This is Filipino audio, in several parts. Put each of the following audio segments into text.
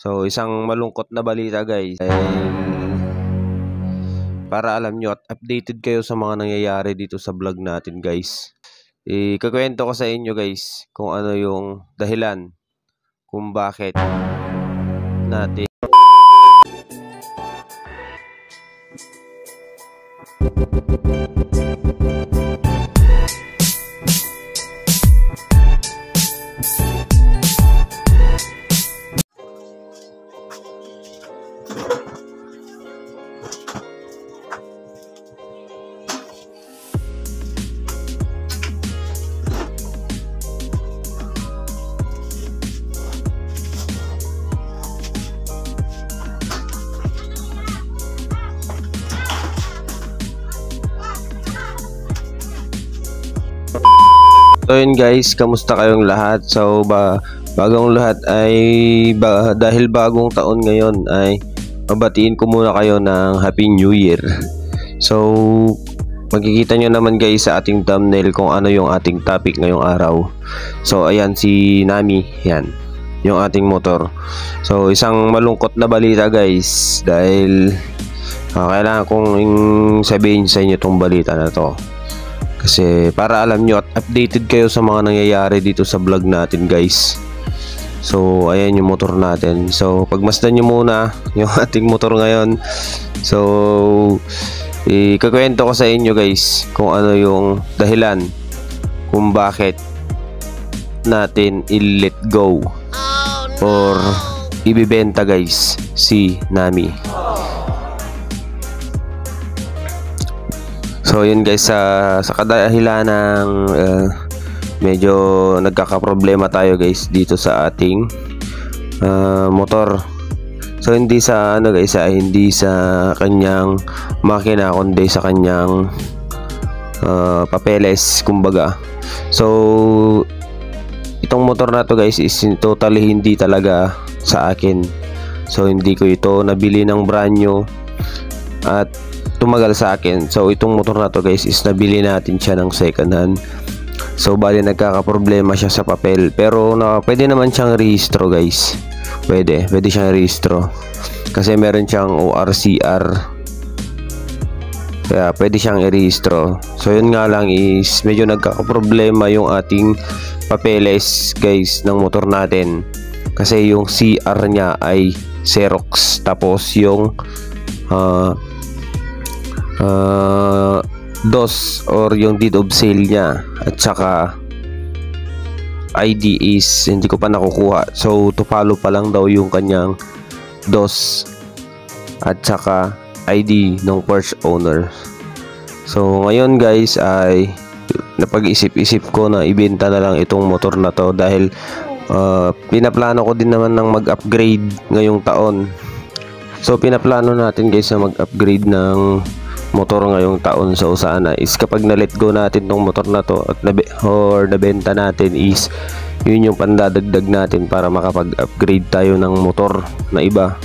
So, isang malungkot na balita guys. Para alam nyo at updated kayo sa mga nangyayari dito sa vlog natin guys. Ikakwento ko sa inyo guys kung ano yung dahilan kung bakit natin So yun guys, kamusta kayong lahat? So bagong lahat ay dahil bagong taon ngayon ay mabatiin ko muna kayo ng Happy New Year. So makikita nyo naman guys sa ating thumbnail kung ano yung ating topic ngayong araw. So ayan si Nami, yan yung ating motor. So isang malungkot na balita guys dahil kailangan kong sabihin sa inyo tong balita na to. Kasi para alam nyo at updated kayo sa mga nangyayari dito sa vlog natin guys. So ayan yung motor natin. So pagmasdan nyo muna yung ating motor ngayon. So ikakwento ko sa inyo guys kung ano yung dahilan kung bakit natin i-let go or ibibenta guys si Nami. So yun guys, sa kadahilan ng medyo nagkakaproblema tayo guys dito sa ating motor. So hindi sa ano guys, hindi sa kanyang makina kundi sa kanyang papeles kumbaga. So itong motor na to guys is totally hindi talaga sa akin. So hindi ko ito nabili ng brand new at tumagal sa akin. So itong motor na to guys is nabili natin siya ng second hand. So bali nagkakaproblema siya sa papel, pero pwede naman siyang rehistro guys. Pwede siyang rehistro kasi meron siyang ORCR, kaya pwede siyang i-rehistro. So yun nga lang is medyo nagkakaproblema yung ating papeles guys ng motor natin, kasi yung CR niya ay Xerox, tapos yung DOS or yung deed of sale niya at saka ID is hindi ko pa nakukuha. So to follow pa lang daw yung kanyang DOS at saka ID ng first owner. So ngayon guys ay napag-isip-isip ko na ibenta na lang itong motor na to dahil pinaplano ko din naman ng mag-upgrade ngayong taon. So pinaplano natin guys na mag-upgrade ng motor ngayong taon. So sana is kapag na-let go natin tong motor na to at nabenta natin is yun yung pandadagdag natin para makapag-upgrade tayo ng motor na iba.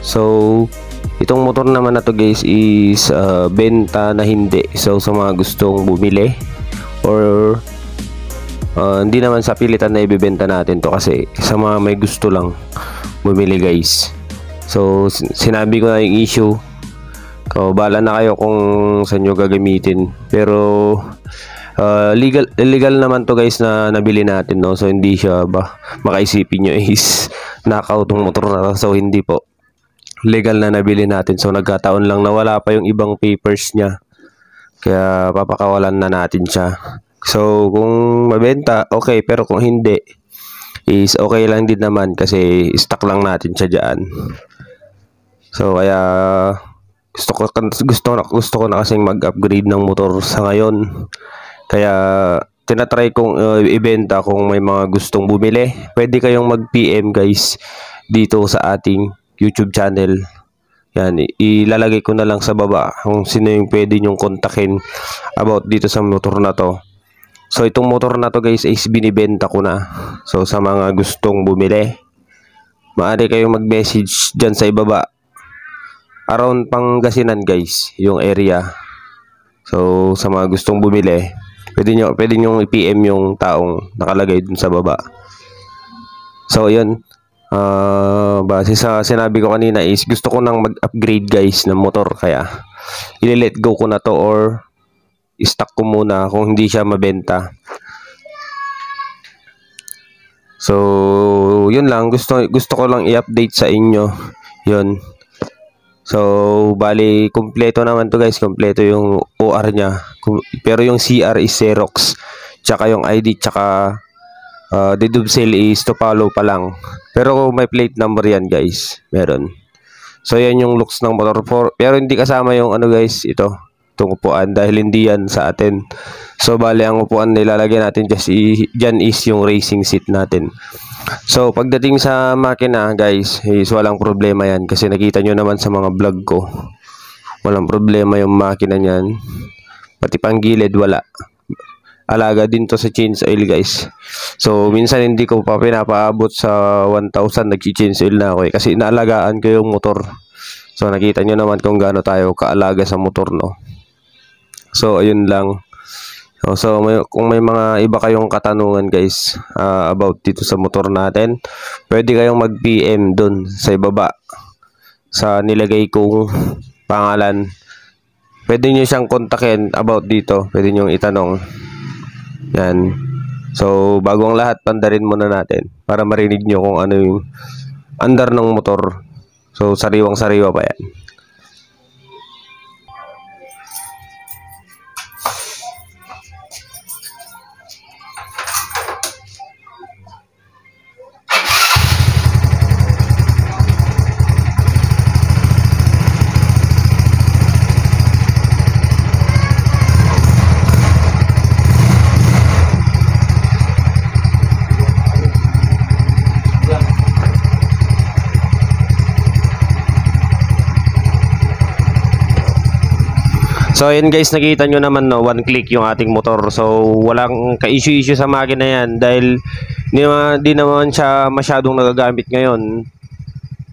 So itong motor naman na to guys is benta na hindi. So sa mga gustong bumili or hindi naman sa pilitan na ibibenta natin to, kasi sa mga may gusto lang bumili guys. So sinabi ko na yung issue. So, bahala na kayo kung saan nyo gagamitin, pero illegal naman to guys na nabili natin, no? So hindi siya makaisipin nyo is knockout tong motor na to. So hindi po, legal na nabili natin. So nagkataon lang na wala pa yung ibang papers nya, kaya papakawalan na natin siya. So kung mabenta okay, pero kung hindi is okay lang din naman kasi stock lang natin siya dyan. So kaya gusto ko na kasing mag-upgrade ng motor sa ngayon, kaya tinatry kong ibenta. Kung may mga gustong bumili, pwede kayong mag-PM guys dito sa ating YouTube channel. Yan, ilalagay ko na lang sa baba kung sino yung pwede nyong kontakin about dito sa motor na to. So itong motor na to guys is binibenta ko na. So sa mga gustong bumili, maaari kayong mag-message dyan sa ibaba. Around Pangasinan guys yung area. So sa mga gustong bumili, pwede nyo i-PM yung taong nakalagay dun sa baba. So yun, Base sa sinabi ko kanina is gusto ko nang mag-upgrade guys ng motor, kaya i-let go ko na to or i-stock ko muna kung hindi siya mabenta. So yun lang, gusto ko lang i-update sa inyo yun. So bali kompleto naman to guys, kompleto yung OR nya, pero yung CR is Xerox, tsaka yung ID tsaka deed of sale is to follow pa lang. Pero may plate number yan guys, meron. So yan yung looks ng motor, pero hindi kasama yung ano guys, itong upuan dahil hindi yan sa atin. So bali ang upuan nilalagyan natin dyan is yung racing seat natin. So pagdating sa makina guys is walang problema yan, kasi nakita nyo naman sa mga vlog ko, walang problema yung makina nyan, pati pang gilid wala. Alaga din to sa change oil guys. So minsan hindi ko pa pinapaabot sa 1,000 nag-change oil na ako kasi inaalagaan ko yung motor. So nakita nyo naman kung gaano tayo kaalaga sa motor, no. So ayun lang. So kung may mga iba kayong katanungan guys about dito sa motor natin, pwede kayong mag-PM dun sa ibaba sa nilagay kong pangalan. Pwede nyo siyang kontakin about dito, pwede nyo itanong. Yan. So bago ang lahat, pandarin muna natin para marinig nyo kung ano yung andar ng motor. So sariwang sariwa pa yan. So yun guys, nakita nyo naman, no, one click yung ating motor. So walang ka-issue sa makina yan dahil di naman siya masyadong nagagamit ngayon.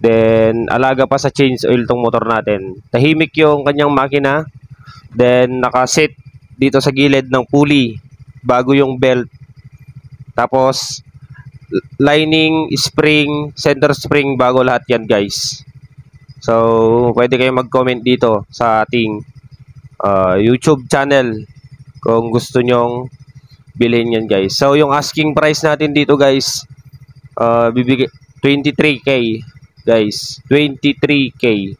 Then alaga pa sa change oil tong motor natin. Tahimik yung kanyang makina. Then nakaset dito sa gilid ng pulley, bago yung belt. Tapos lining, spring, center spring, bago lahat yan guys. So pwede kayong mag-comment dito sa ating YouTube channel kung gusto nyong bilhin yan guys. So yung asking price natin dito guys, bibigay 23k guys, 23k.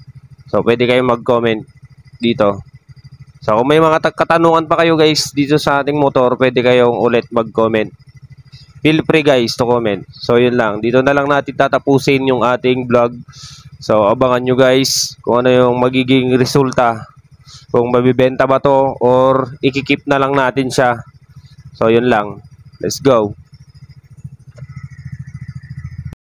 So pwede kayong mag-comment dito. So kung may mga katanungan pa kayo guys dito sa ating motor, pwede kayong ulit mag-comment. Feel free guys to comment. So yun lang, dito na lang natin tatapusin yung ating vlog. So abangan nyo guys kung ano yung magiging resulta, kung mabibenta ba to or ikikip na lang natin siya. So yun lang, let's go.